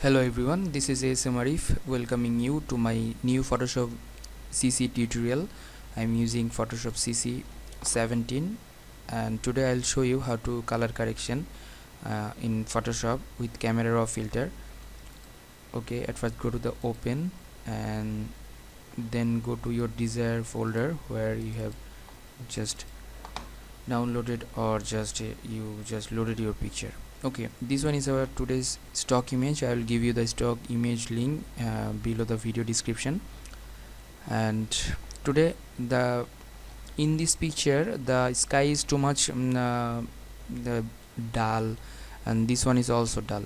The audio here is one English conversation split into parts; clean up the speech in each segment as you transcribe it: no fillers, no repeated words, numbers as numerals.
Hello everyone, this is ASM Arif welcoming you to my new Photoshop CC tutorial. I'm using Photoshop CC 17 and today I'll show you how to color correction in Photoshop with camera raw filter. Okay, at first go to the open and then go to your desired folder where you have just downloaded or you just loaded your picture. Okay, this one is our today's stock image. I will give you the stock image link below the video description. And today in this picture the sky is too much the dull, and this one is also dull.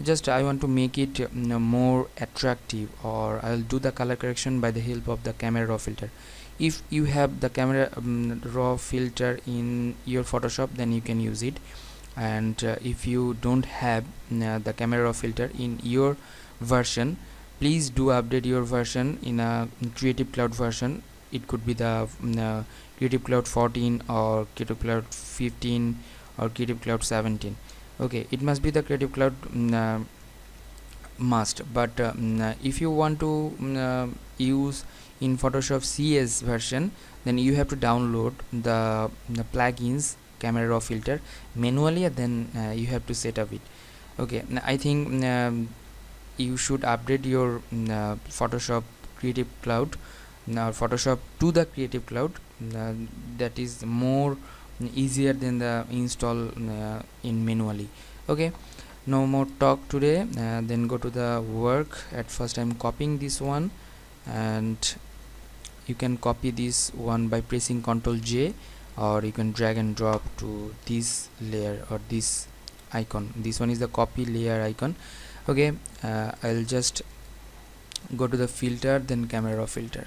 Just I want to make it more attractive, or I'll do the color correction by the help of the camera raw filter. If you have the camera raw filter in your Photoshop, then you can use it. And if you don't have the camera raw filter in your version, please do update your version in a Creative Cloud version. It could be the Creative Cloud 14 or Creative Cloud 15 or Creative Cloud 17. Okay, it must be the Creative Cloud must, but if you want to use in Photoshop CS version, then you have to download the plugins camera raw filter manually, and then you have to set up it. Okay, I think you should update your Photoshop Creative Cloud now, Photoshop to the Creative Cloud. That is more easier than the install in manually. Okay, no more talk today. Then go to the work. At first I'm copying this one, and you can copy this one by pressing Ctrl J, or you can drag and drop to this layer or this icon. This one is the copy layer icon. Okay, I'll just go to the filter, then camera raw filter.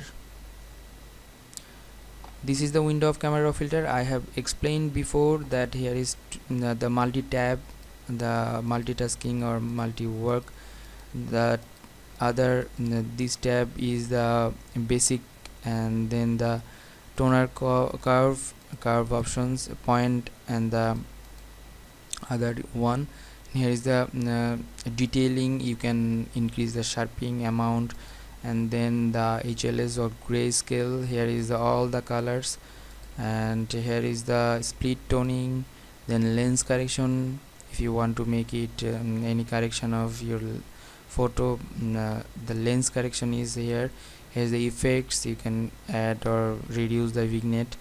This is the window of camera raw filter. I have explained before that here is the multi-tab, the multitasking or multi-work. The other this tab is the basic, and then the toner curve options, point, and the other one here is the detailing. You can increase the sharpening amount, and then the HLS or grayscale. Here is all the colors, and here is the split toning, then lens correction. If you want to make it any correction of your photo, the lens correction is here. Here's the effects. You can add or reduce the vignette,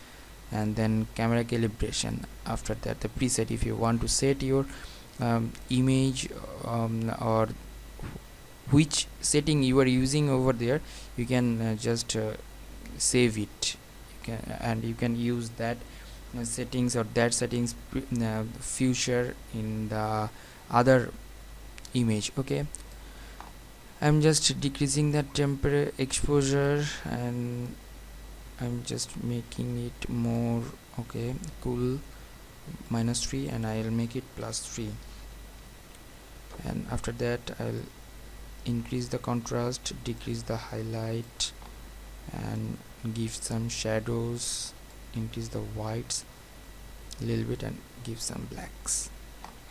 and then camera calibration. After that, the preset. If you want to set your image or which setting you are using over there, you can just save it. You can use that settings or that settings future in the other image. Okay, I'm just decreasing the temporary exposure, and I'm just making it more cool, -3, and I'll make it +3. And after that I'll increase the contrast, decrease the highlight, and give some shadows, increase the whites a little bit, and give some blacks.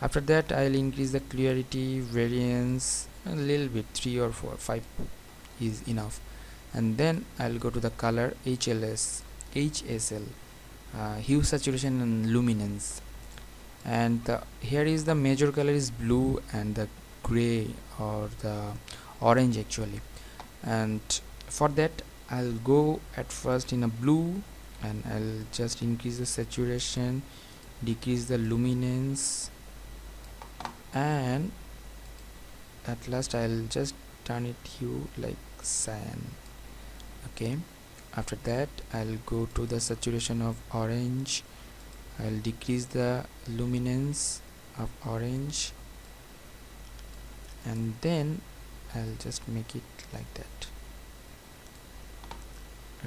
After that I'll increase the clarity, variance a little bit, 3 or 4, 5 is enough. And then I'll go to the color HSL, hue, saturation, and luminance. And here is the major color is blue and the gray or the orange actually. And for that I'll go at first in a blue, and I'll just increase the saturation, decrease the luminance, and at last I'll just turn it hue like cyan. Okay, after that I'll go to the saturation of orange. I'll decrease the luminance of orange, and then I'll just make it like that.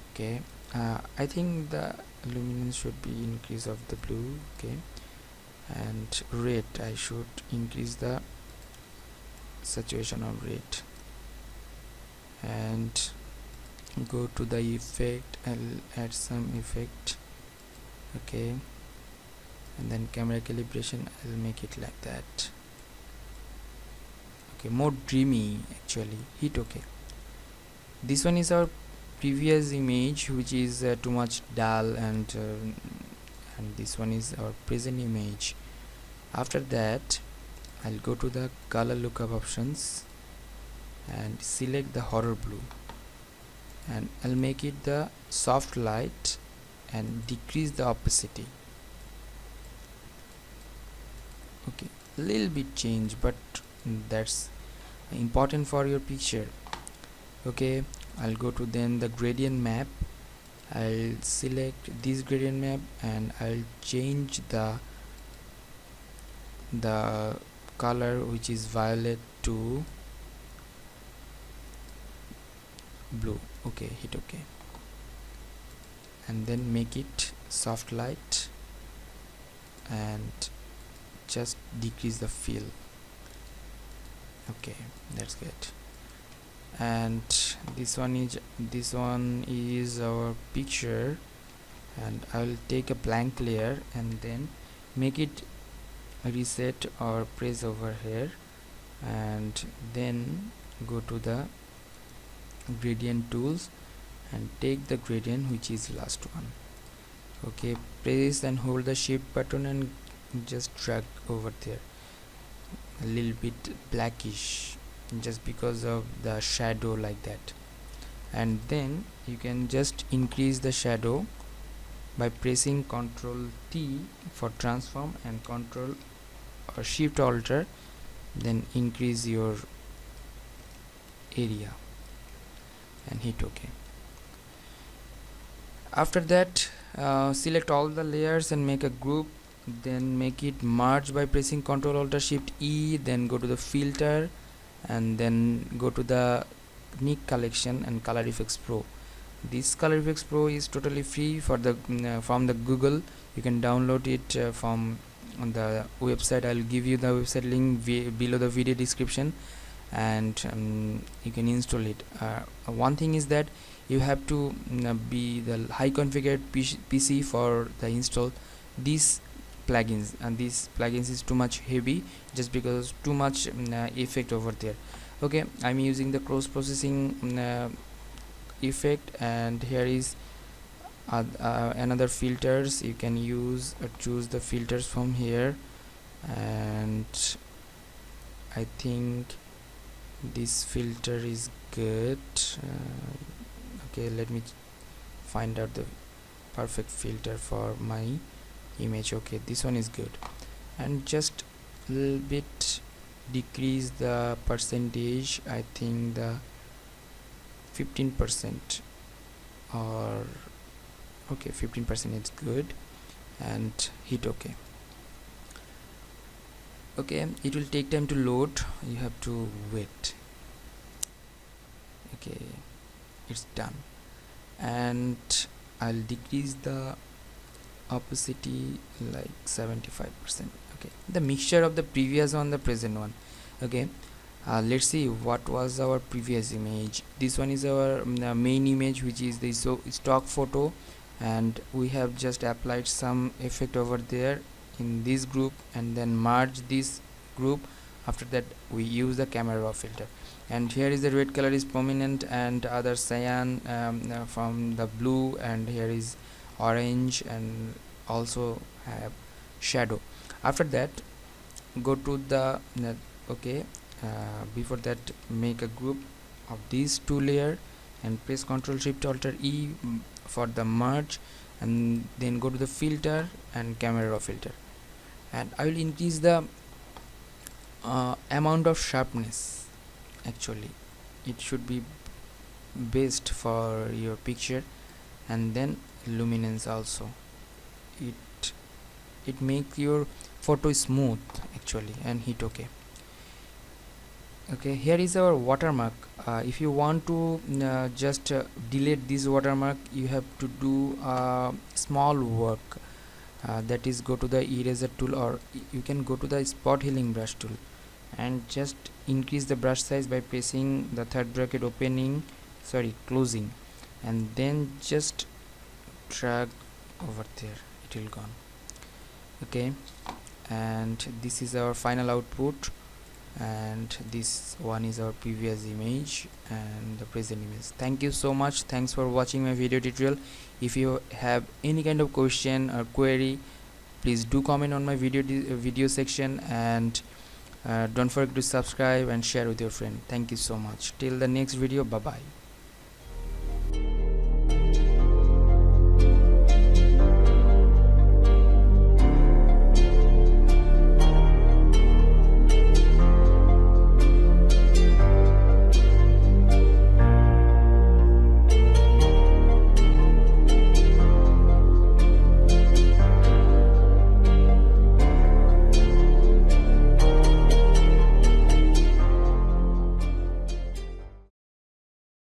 Okay, I think the luminance should be increase of the blue. Okay, and red, I should increase the saturation of red, and go to the effect. I'll add some effect. Okay, and then camera calibration, I'll make it like that. okay, more dreamy actually. Hit OK. This one is our previous image, which is too much dull, and this one is our present image. After that, I'll go to the color lookup options and select the horror blue, and I'll make it the soft light and decrease the opacity. Okay, little bit change, but that's important for your picture. Okay, I'll go to then the gradient map. I'll select this gradient map and I'll change the color, which is violet, to blue. Okay, hit OK, and then make it soft light and just decrease the fill. Okay, that's good. And this one is our picture, and I will take a blank layer and then make it reset or press over here, and then go to the gradient tools and take the gradient, which is last one. Okay, press and hold the shift button and just drag over there, a little bit blackish, just because of the shadow, like that. And then you can just increase the shadow by pressing Ctrl T for transform and Ctrl or Shift Alter, then increase your area and hit OK. After that, select all the layers and make a group, then make it merge by pressing Ctrl Alt Shift E, then go to the filter and then go to the Nick collection and Color Effects Pro. This Color Effects Pro is totally free for the from the Google. You can download it from on the website. I'll give you the website link below the video description, and you can install it. One thing is that you have to be the high configured PC for the install these plugins, and these plugins is too much heavy just because too much effect over there. Okay, I'm using the cross processing effect, and here is another filters. You can use choose the filters from here, and I think this filter is good. Okay, let me find out the perfect filter for my image. Okay, this one is good, and just a little bit decrease the percentage. I think the 15%, or okay, 15% is good, and hit OK. Okay, it will take time to load, you have to wait. Okay, it's done, and I'll decrease the opacity like 75%. Okay, the mixture of the previous one, the present one. Okay, let's see what was our previous image. This one is our main image, which is the stock photo, and we have just applied some effect over there in this group and then merge this group. After that, we use the camera raw filter, and here is the red color is prominent, and other cyan from the blue, and here is orange, and also have shadow. After that, go to the okay, before that, make a group of these two layer and press Ctrl Shift Alt E for the merge, and then go to the filter and camera raw filter, and I will increase the amount of sharpness. Actually, it should be best for your picture, and then luminance also. It makes your photo smooth actually, and hit OK. Okay, here is our watermark. If you want to just delete this watermark, you have to do small work, that is go to the eraser tool, or you can go to the spot healing brush tool and just increase the brush size by pressing the third bracket closing, and then just drag over there, it will gone. Okay, and this is our final output. and this one is our previous image and the present image. Thank you so much. Thanks for watching my video tutorial. If you have any kind of question or query, please do comment on my video section, and don't forget to subscribe and share with your friend. Thank you so much. Till the next video, bye bye.